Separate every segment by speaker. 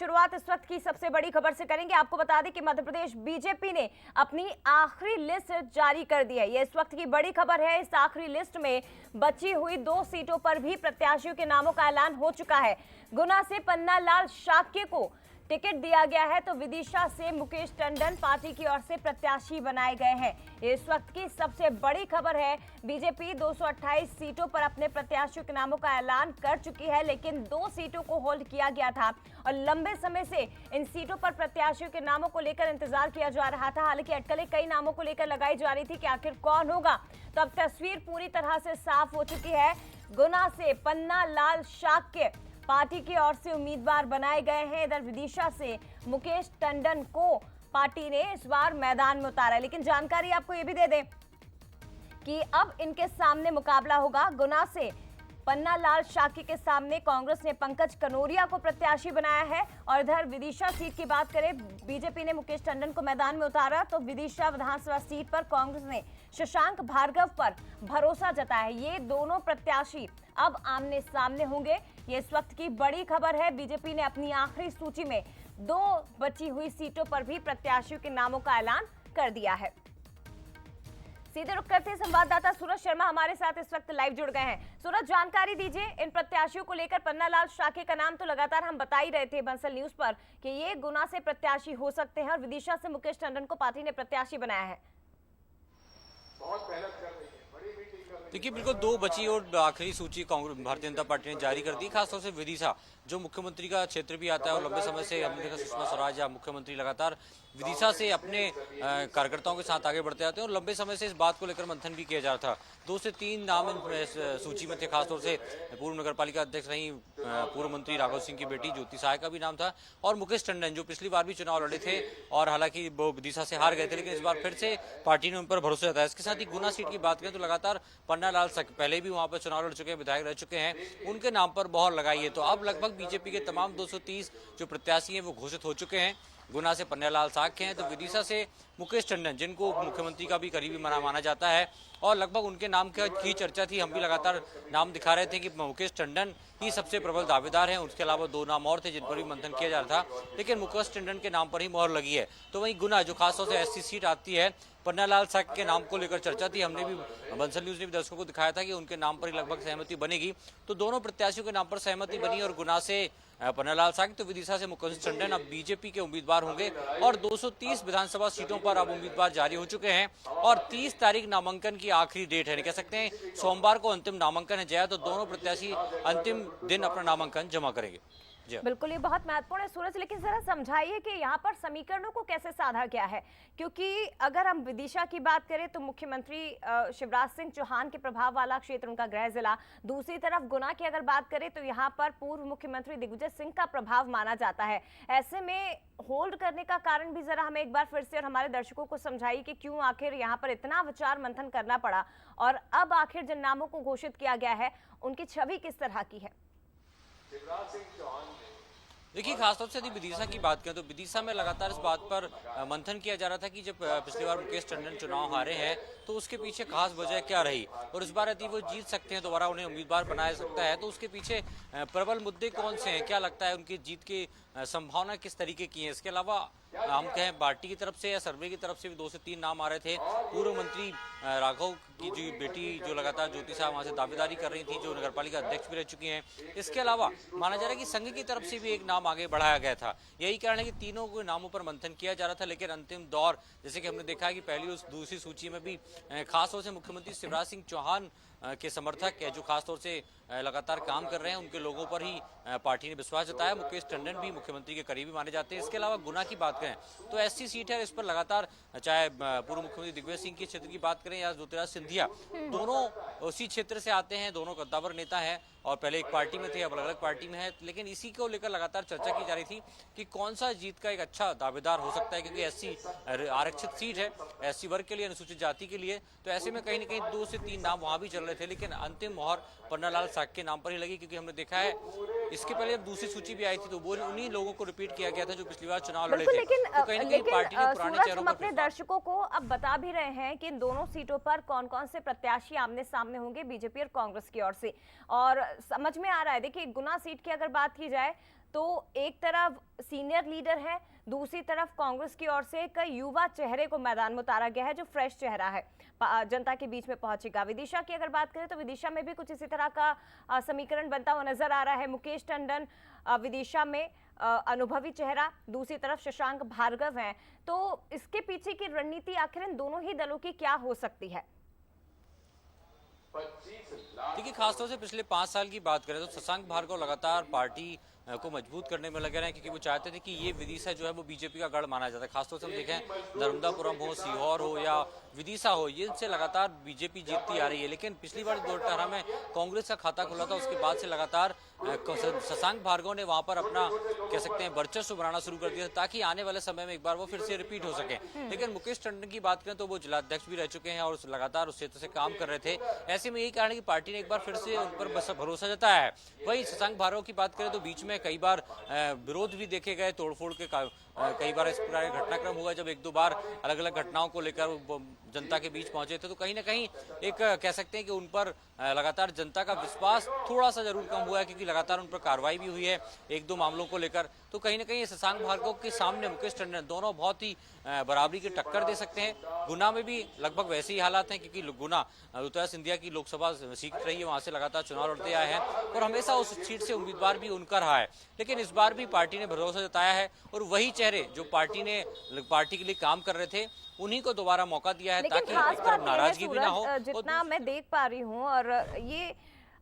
Speaker 1: शुरुआत इस वक्त की सबसे बड़ी खबर से करेंगे। आपको बता दें कि मध्य प्रदेश बीजेपी ने अपनी आखिरी लिस्ट जारी कर दी है। ये इस वक्त की बड़ी खबर है। इस आखिरी लिस्ट में बची हुई 2 सीटों पर भी प्रत्याशियों के नामों का ऐलान हो चुका है। गुना से पन्ना लाल शाक्य को टिकट दिया गया है, तो विदिशा से मुकेश टंडन पार्टी की ओर से प्रत्याशी बनाए गए हैं। इस वक्त की सबसे बड़ी खबर है। बीजेपी 228 सीटों पर अपने प्रत्याशियों के नामों का ऐलान कर चुकी है, लेकिन 2 सीटों को होल्ड किया गया था और लंबे समय से इन सीटों पर प्रत्याशियों के नामों को लेकर इंतजार किया जा रहा था। हालांकि अटकलें कई नामों को लेकर लगाई जा रही थी कि आखिर कौन होगा, तो अब तस्वीर पूरी तरह से साफ हो चुकी है। गुना से पन्ना लाल शाक्य पार्टी की ओर से उम्मीदवार बनाए गए हैं। इधर विदिशा से मुकेश टंडन को पार्टी ने इस बार मैदान में उतारा है। लेकिन जानकारी आपको ये भी दे दें कि अब इनके सामने मुकाबला होगा। गुना से पन्ना लाल शाक्य के सामने कांग्रेस ने पंकज कनोरिया को प्रत्याशी बनाया है और इधर विदिशा सीट की बात करें, बीजेपी ने मुकेश टंडन को मैदान में उतारा, तो विदिशा विधानसभा सीट पर कांग्रेस ने शशांक भार्गव पर भरोसा जताया है। ये दोनों प्रत्याशी अब आमने सामने होंगे। ये इस वक्त की बड़ी खबर है। बीजेपी ने अपनी आखिरी सूची में 2 बची हुई सीटों पर भी प्रत्याशियों के नामों का ऐलान कर दिया है। सीधे रुक करते संवाददाता सूरज शर्मा हमारे साथ इस वक्त लाइव जुड़ गए हैं। सूरज, जानकारी दीजिए इन प्रत्याशियों को लेकर। पन्ना लाल शाक्य का नाम तो लगातार हम बता ही रहे थे बंसल न्यूज पर कि ये गुना से प्रत्याशी हो सकते हैं और विदिशा से मुकेश टंडन को पार्टी ने प्रत्याशी बनाया है।
Speaker 2: बहुत मेहनत कर रही है, बड़ी मीटिंग कर रही है।
Speaker 3: देखिए, बिल्कुल 2 बची और आखिरी सूची कांग्रेस भारतीय जनता पार्टी ने जारी कर दी। खासतौर से विदिशा जो मुख्यमंत्री का क्षेत्र भी आता है और लंबे समय से हमने देखा सुषमा स्वराज या मुख्यमंत्री लगातार विदिशा से अपने कार्यकर्ताओं के साथ आगे बढ़ते आते हैं और लंबे समय से इस बात को लेकर मंथन भी किया जा रहा था। 2 से 3 नाम इस सूची में थे। खासतौर से पूर्व नगर पालिका अध्यक्ष रही पूर्व मंत्री राघव सिंह की बेटी ज्योति सहाय का भी नाम था और मुकेश टंडन जो पिछली बार भी चुनाव लड़े थे और हालांकि वो विदिशा से हार गए थे, लेकिन इस बार फिर से पार्टी ने उन पर भरोसा जताया। इसके साथ ही गुना सीट की बात करें तो लगातार पन्ना लाल शाक्य पहले भी वहां पर चुनाव लड़ चुके हैं, विधायक रह चुके हैं, उनके नाम पर मोहर लगाई है। तो अब लगभग बीजेपी के तमाम 230 जो प्रत्याशी हैं वो घोषित हो चुके हैं। गुना से पन्ना लाल शाक्य हैं, तो विदिशा से मुकेश टंडन जिनको मुख्यमंत्री का भी करीबी माना जाता है और लगभग उनके नाम की चर्चा थी। हम भी लगातार नाम दिखा रहे थे कि मुकेश टंडन ही सबसे प्रबल दावेदार हैं। उसके अलावा 2 नाम और थे जिन पर भी मंथन किया जा रहा था, लेकिन मुकेश टंडन के नाम पर ही मोहर लगी है। तो वहीं गुना जो खासतौर से एससी सीट आती है, पन्ना लाल शाक्य के नाम को लेकर चर्चा थी। हमने भी बंसल न्यूज ने भी दर्शकों को दिखाया था कि उनके नाम पर ही लगभग सहमति बनेगी। तो दोनों प्रत्याशियों के नाम पर सहमति बनी और गुना से पन्ना लाल शाक्य तो विदिशा से मुकेश टंडन अब बीजेपी के उम्मीदवार होंगे और 230 विधानसभा सीटों पर अब उम्मीदवार जारी हो चुके हैं और 30 तारीख नामांकन की आखिरी डेट है। कह सकते हैं सोमवार को अंतिम नामांकन है जया, तो दोनों प्रत्याशी अंतिम दिन अपना नामांकन जमा करेंगे।
Speaker 1: बिल्कुल, ये बहुत महत्वपूर्ण है सूरज, लेकिन जरा समझाइए कि यहाँ पर समीकरणों को कैसे साधा गया है, क्योंकि अगर हम विदिशा की बात करें तो मुख्यमंत्री शिवराज सिंह चौहान के प्रभाव वाला क्षेत्र उनका गृह जिला, दूसरी तरफ गुना की अगर बात करें तो यहाँ पर पूर्व मुख्यमंत्री दिग्विजय सिंह का प्रभाव माना जाता है। ऐसे में होल्ड करने का कारण भी जरा हमें एक बार फिर से और हमारे दर्शकों को समझाइए कि क्यों आखिर यहाँ पर इतना विचार मंथन करना पड़ा और अब आखिर जिन नामों को घोषित किया गया है उनकी छवि किस तरह की है।
Speaker 2: शिवराज सिंह चौहान ने
Speaker 3: देखिए, खासतौर से यदि विदिशा की बात करें तो विदिशा में लगातार इस बात पर मंथन किया जा रहा था कि जब पिछली बार मुकेश टंडन चुनाव हारे हैं तो उसके पीछे खास वजह क्या रही और इस बार यदि वो जीत सकते हैं, दोबारा उन्हें उम्मीदवार बनाया सकता है, तो उसके पीछे प्रबल मुद्दे कौन से हैं, क्या लगता है उनकी जीत की संभावना किस तरीके की है। इसके अलावा हम कहें पार्टी की तरफ से या सर्वे की तरफ से भी 2 से 3 नाम आ रहे थे। पूर्व मंत्री राघव की जो बेटी जो लगातार ज्योति साहब वहां से दावेदारी कर रही थी, जो नगरपालिका अध्यक्ष भी रह चुकी हैं। इसके अलावा माना जा रहा है कि संघ की तरफ से भी एक नाम आगे बढ़ाया गया था। यही कारण है कि तीनों के नामों पर मंथन किया जा रहा था, लेकिन अंतिम दौर जैसे कि हमने देखा है कि पहली और दूसरी सूची में भी खासतौर से मुख्यमंत्री शिवराज सिंह चौहान के समर्थक है जो खासतौर से लगातार काम कर रहे हैं, उनके लोगों पर ही पार्टी ने विश्वास जताया। मुकेश टंडन भी मुख्यमंत्री के करीबी माने जाते हैं। इसके अलावा गुना की बात करें तो एससी सीट है, इस पर लगातार चाहे पूर्व मुख्यमंत्री दिग्विजय सिंह के क्षेत्र की बात करें या ज्योतिराज सिंधिया, दोनों उसी क्षेत्र से आते हैं, दोनों कद्दावर नेता हैं और पहले एक पार्टी में थे, अब अलग अलग पार्टी में है। लेकिन इसी को लेकर लगातार चर्चा की जा रही थी कि कौन सा जीत का एक अच्छा दावेदार हो सकता है, क्योंकि एससी आरक्षित सीट है, एससी वर्ग के लिए, अनुसूचित जाति के लिए। तो ऐसे में कहीं न कहीं 2 से 3 नाम वहां भी चल रहे थे, लेकिन अंतिम मोहर पन्ना लाल शाक्य के नाम पर ही लगी, क्योंकि हमने देखा है इसके पहले जब दूसरी सूची भी आई थी तो वो उन्हीं लोगों को रिपीट किया गया था जो पिछली बार चुनाव लड़े थे।
Speaker 1: लेकिन
Speaker 3: तो कहीं न कहीं पार्टी ने पुराने चेहरों
Speaker 1: हम अपने दर्शकों को अब बता भी रहे हैं कि इन दोनों सीटों पर कौन कौन से प्रत्याशी आमने सामने होंगे बीजेपी और कांग्रेस की ओर से, और समझ में आ रहा है। देखिए, गुना सीट की अगर बात की जाए तो एक तरफ सीनियर लीडर है, दूसरी तरफ कांग्रेस की ओर से एक युवा चेहरे को मैदान में उतारा गया है जो फ्रेश चेहरा है, जनता के बीच में पहुंचेगा। विदिशा की अगर बात करें तो विदिशा में भी कुछ इसी तरह का समीकरण बनता हुआ नजर आ रहा है। मुकेश टंडन विदिशा में अनुभवी चेहरा, दूसरी तरफ शशांक भार्गव हैं, तो इसके पीछे की रणनीति आखिर इन दोनों ही दलों की क्या हो सकती है?
Speaker 3: देखिए, खासतौर से पिछले 5 साल की बात करें तो शशांक भार्गव लगातार पार्टी को मजबूत करने में लगे रहे, क्योंकि वो चाहते थे कि ये विदिशा जो है वो बीजेपी का गढ़ माना जाता है। खासतौर से हम देखें नर्मदापुरम हो, सीहोर हो या विदिशा हो, ये इनसे लगातार बीजेपी जीतती आ रही है। लेकिन पिछली बार 2018 में कांग्रेस का खाता खुला था, उसके बाद से लगातार शशांक भार्गव ने वहां पर अपना कह सकते हैं वर्चस्व बनाना शुरू कर दिया ताकि आने वाले समय में एक बार वो फिर से रिपीट हो सके। लेकिन मुकेश टंडन की बात करें तो वो जिलाध्यक्ष भी रह चुके हैं और लगातार उस क्षेत्र से काम कर रहे थे। ऐसे में यही कारण है कि पार्टी ने एक बार फिर से उन पर भरोसा जताया है। वही शशांक भार्गव की बात करें तो बीच में कई बार विरोध भी देखे गए, तोड़फोड़ के कई बार इस प्रकार घटनाक्रम हुआ जब 1-2 बार अलग अलग घटनाओं को लेकर जनता के बीच पहुंचे थे, तो कहीं ना कहीं एक कह सकते हैं कि उन पर लगातार जनता का विश्वास थोड़ा सा जरूर कम हुआ है, क्योंकि लगातार उन पर कार्रवाई भी हुई है 1-2 मामलों को लेकर। तो कहीं ना कहीं शशांक भार्गव के सामने मुकेश टंडन दोनों बहुत ही बराबरी की टक्कर दे सकते हैं। गुना में भी लगभग वैसे ही हालात हैं, क्योंकि गुना उत्तर सिंधिया की लोकसभा सीट रही है, वहां से लगातार चुनाव लड़ते आए हैं और हमेशा उस सीट से उम्मीदवार भी उनका रहा है। लेकिन इस बार भी पार्टी ने भरोसा जताया है और वही चेहरे जो पार्टी के लिए काम कर रहे थे उन्हीं को दोबारा मौका दिया है, ताकि एक तरफ नाराजगी भी ना हो।
Speaker 1: जितना मैं देख पा रही हूँ, और ये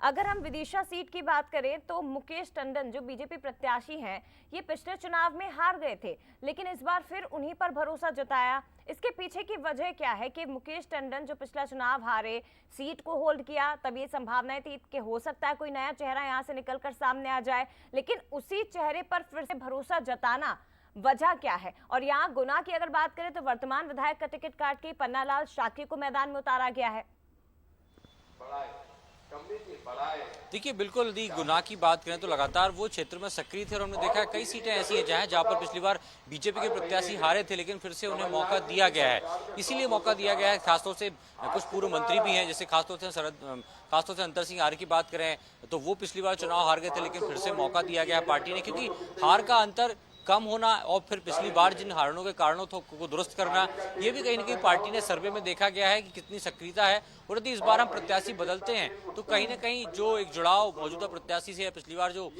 Speaker 1: अगर हम विदिशा सीट की बात करें तो मुकेश टंडन जो बीजेपी प्रत्याशी हैं, ये पिछले चुनाव में हार गए थे, लेकिन इस बार फिर उन्हीं पर भरोसा जताया। इसके पीछे की वजह क्या है कि मुकेश टंडन जो पिछला चुनाव हारे, सीट को होल्ड किया, तब ये संभावनाएं थी कि हो सकता है कोई नया चेहरा यहाँ से निकलकर सामने आ जाए, लेकिन उसी चेहरे पर फिर से भरोसा जताना वजह क्या है? और यहाँ गुना की अगर बात करें तो वर्तमान विधायक का टिकट काट के पन्नालाल शाक्य को मैदान में उतारा गया है।
Speaker 3: देखिए, बिल्कुल यदि गुना की बात करें तो लगातार वो क्षेत्र में सक्रिय थे और हमने देखा है कई सीटें ऐसी हैं जहां पर पिछली बार बीजेपी के प्रत्याशी हारे थे, लेकिन फिर से उन्हें मौका दिया गया है। इसीलिए मौका दिया गया है। खासतौर से कुछ पूर्व मंत्री भी हैं, जैसे खासतौर से अंतर सिंह आर्य की बात करें तो वो पिछली बार चुनाव हार गए थे, लेकिन फिर से मौका दिया गया पार्टी ने, क्योंकि हार का अंतर कम होना और फिर पिछली बार जिन हारणों के कारणों को दुरुस्त करना, ये भी कहीं ना कहीं पार्टी ने सर्वे में देखा गया है कि कितनी सक्रियता है। और यदि इस बार हम प्रत्याशी बदलते हैं तो कहीं ना कहीं जो एक जुड़ाव मौजूदा प्रत्याशी से, पिछली बार जो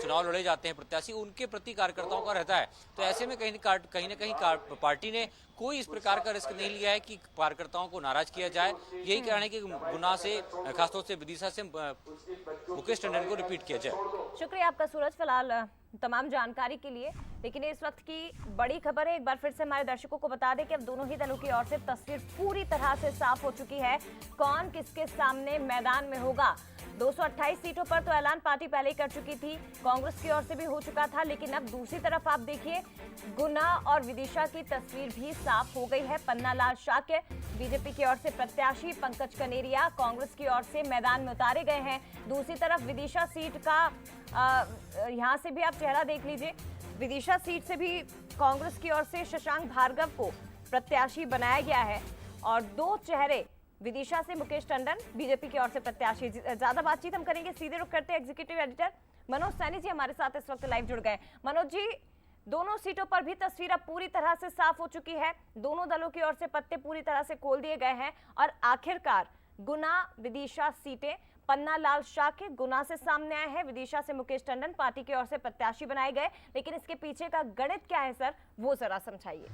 Speaker 3: चुनाव लड़े जाते हैं प्रत्याशी, उनके प्रति कार्यकर्ताओं का रहता है। तो ऐसे में कहीं ना कहीं पार्टी ने कोई इस प्रकार का रिस्क नहीं लिया है कि कार्यकर्ताओं को नाराज किया जाए। यही कारण है कि गुना से, खासतौर से विदिशा से मुकेश टंडन को रिपीट किया जाए।
Speaker 1: शुक्रिया आपका सूरज, फिलहाल तमाम जानकारी के लिए। लेकिन इस वक्त की बड़ी खबर है, एक बार फिर से हमारे दर्शकों को बता दें कि अब दोनों ही दलों की ओर से तस्वीर पूरी तरह से साफ हो चुकी है, कौन किसके सामने मैदान में होगा। 228 सीटों पर तो ऐलान पार्टी पहले ही कर चुकी थी, कांग्रेस की ओर से भी हो चुका था, लेकिन अब दूसरी तरफ आप देखिए गुना और विदिशा की तस्वीर भी साफ हो गई है। पन्नालाल शाक्य बीजेपी की ओर से प्रत्याशी, पंकज कनेरिया कांग्रेस की ओर से मैदान में उतारे गए हैं। दूसरी तरफ विदिशा सीट का यहाँ से भी आप चेहरा देख लीजिए, विदिशा सीट से भी कांग्रेस की ओर से शशांक भार्गव को प्रत्याशी बनाया गया है और 2 चेहरे विदिशा से मुकेश टंडन बीजेपी की ओर से प्रत्याशी। ज्यादा बातचीत हम करेंगे, सीधे रुख करते हैं एग्जीक्यूटिव एडिटर मनोज सैनी जी हमारे साथ इस वक्त लाइव जुड़ गए। मनोज जी, दोनों सीटों पर भी तस्वीर अब पूरी तरह से साफ हो चुकी है, दोनों दलों की ओर से पत्ते पूरी तरह से खोल दिए गए हैं और आखिरकार गुना विदिशा सीटें, पन्नालाल शाक्य गुना से सामने आए हैं, विदिशा से मुकेश टंडन पार्टी की ओर से प्रत्याशी बनाए गए। लेकिन इसके पीछे का गणित क्या है सर, वो जरा समझाइए।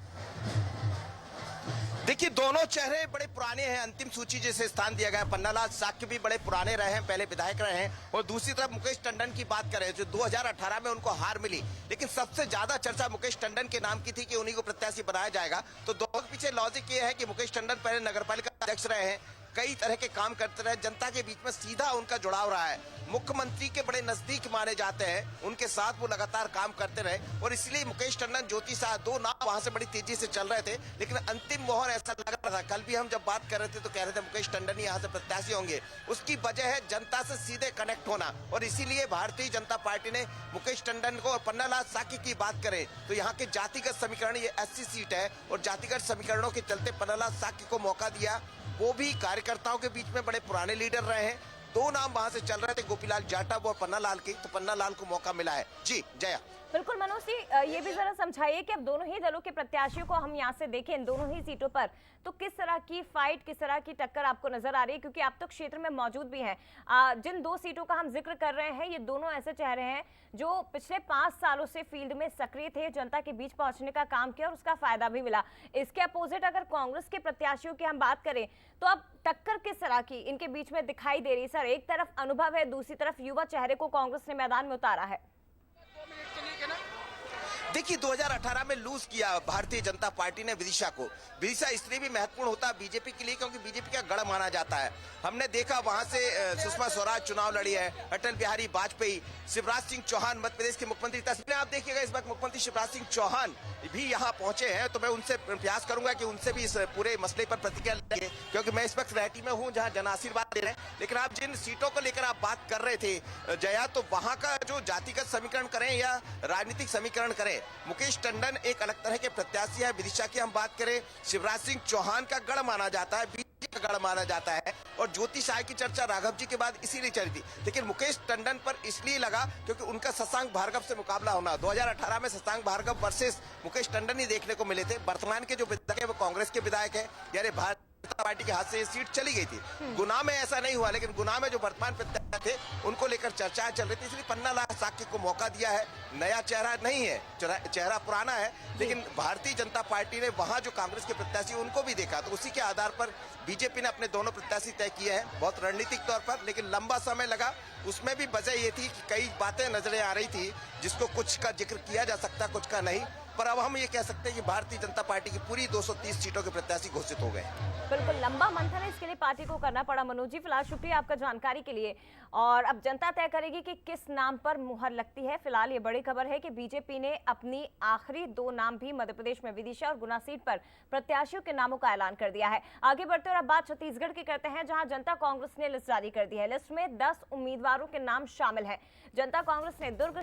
Speaker 4: देखिए, दोनों चेहरे बड़े पुराने हैं। अंतिम सूची जैसे स्थान दिया गया, पन्नालाल शाक्य भी बड़े पुराने रहे हैं, पहले विधायक रहे हैं। और दूसरी तरफ मुकेश टंडन की बात करें जो 2018 में उनको हार मिली, लेकिन सबसे ज्यादा चर्चा मुकेश टंडन के नाम की थी कि उन्हीं को प्रत्याशी बनाया जाएगा। तो दोनों के पीछे लॉजिक ये है कि मुकेश टंडन पहले नगरपालिका अध्यक्ष रहे हैं, कई तरह के काम करते रहे, जनता के बीच में सीधा उनका जुड़ाव रहा है, मुख्यमंत्री के बड़े नजदीक माने जाते हैं, उनके साथ वो लगातार काम करते रहे और इसलिए मुकेश टंडन, ज्योति शाह, 2 नाम वहां से बड़ी तेजी से चल रहे थे। लेकिन अंतिम मोहर ऐसा लग रहा था, कल भी हम जब बात कर रहे थे तो कह रहे थे मुकेश टंडन ही यहाँ से प्रत्याशी होंगे। उसकी वजह है जनता से सीधे कनेक्ट होना और इसीलिए भारतीय जनता पार्टी ने मुकेश टंडन को। और पन्नालाल शाक्य की बात करें तो यहाँ के जातिगत समीकरण, ये 80 सीट है और जातिगत समीकरणों के चलते पन्नालाल शाक्य को मौका दिया। वो भी कार्यकर्ताओं के बीच में बड़े पुराने लीडर रहे हैं, दो नाम वहां से चल रहे थे, गोपीलाल जाटव और पन्ना लाल के, तो पन्ना लाल को मौका मिला है। जी जया।
Speaker 1: बिल्कुल मनोज जी, ये भी जरा समझाइए कि अब दोनों ही दलों के प्रत्याशियों को हम यहाँ से देखें इन दोनों ही सीटों पर, तो किस तरह की फाइट, किस तरह की टक्कर आपको नजर आ रही है, क्योंकि आप तो क्षेत्र में मौजूद भी हैं। जिन दो सीटों का हम जिक्र कर रहे हैं, ये दोनों ऐसे चेहरे हैं जो पिछले 5 सालों से फील्ड में सक्रिय थे, जनता के बीच पहुंचने का काम किया और उसका फायदा भी मिला। इसके अपोजिट अगर कांग्रेस के प्रत्याशियों की हम बात करें तो अब टक्कर किस तरह की इनके बीच में दिखाई दे रही है? सर, एक तरफ अनुभव है, दूसरी तरफ युवा चेहरे को कांग्रेस ने मैदान में उतारा है।
Speaker 4: देखिए 2018 में लूज किया भारतीय जनता पार्टी ने विदिशा को। विदिशा इसलिए भी महत्वपूर्ण होता है बीजेपी के लिए क्योंकि बीजेपी का गढ़ माना जाता है। हमने देखा वहां से सुषमा स्वराज चुनाव लड़ी है, अटल बिहारी वाजपेयी, शिवराज सिंह चौहान मध्य प्रदेश के मुख्यमंत्री। तस्वीरें आप देखिएगा, इस वक्त मुख्यमंत्री शिवराज सिंह चौहान भी यहाँ पहुंचे हैं, तो मैं उनसे प्रयास करूंगा कि उनसे भी इस पूरे मसले पर प्रतिक्रिया लेंगे, क्योंकि मैं इस वक्त रैटी में हूँ जहाँ जन आशीर्वाद दे रहे हैं। लेकिन आप जिन सीटों को लेकर आप बात कर रहे थे जया, तो वहां का जो जातिगत समीकरण करें या राजनीतिक समीकरण करें, मुकेश टंडन एक अलग तरह के प्रत्याशी है। विदिशा की हम बात करें, शिवराज सिंह चौहान का गढ़ माना जाता है, बीजेपी का गढ़ माना जाता है, और ज्योति साय की चर्चा राघव जी के बाद इसीलिए चली थी। लेकिन मुकेश टंडन पर इसलिए लगा क्योंकि उनका शशांक भार्गव से मुकाबला होना। 2018 में शशांक भार्गव वर्सेस मुकेश टंडन ही देखने को मिले थे। वर्तमान के जो विधायक है वो कांग्रेस के विधायक है, यानी भारतीय जनता पार्टी के हाथ से ये सीट चली गई थी। गुना में ऐसा नहीं हुआ, लेकिन गुना में जो वर्तमान प्रत्याशी थे उनको लेकर चर्चाएं चल रही थी, इसलिए पन्ना लाल साक्य को मौका दिया है। नया चेहरा नहीं है, चेहरा पुराना है, लेकिन भारतीय जनता पार्टी ने वहां जो कांग्रेस के प्रत्याशी उनको भी देखा, तो उसी के आधार पर बीजेपी ने अपने दोनों प्रत्याशी तय किए हैं, बहुत रणनीतिक तौर पर। लेकिन लंबा समय लगा, उसमें भी वजह ये थी कि कई बातें नजरें आ रही थी जिसको कुछ का जिक्र किया जा सकता, कुछ का नहीं। पर अब हम ये कह सकते हैं कि भारतीय जनता पार्टी की पूरी 230 सीटों के प्रत्याशी घोषित हो गए।
Speaker 1: बिल्कुल लंबा मंथन है, इसके लिए पार्टी को करना पड़ा। मनोज जी, फिलहाल शुक्रिया आपका जानकारी के लिए। और अब जनता तय करेगी कि किस नाम पर मुहर लगती है। फिलहाल ये बड़ी खबर है कि बीजेपी ने अपनी आखिरी 2 नाम भी मध्य प्रदेश में विदिशा और गुना सीट पर प्रत्याशियों के नामों का ऐलान कर दिया है। आगे बढ़ते और अब बात छत्तीसगढ़ की करते हैं, जहां जनता कांग्रेस ने लिस्ट जारी कर दी है। लिस्ट में 10 उम्मीदवारों के नाम शामिल है। जनता कांग्रेस ने दुर्ग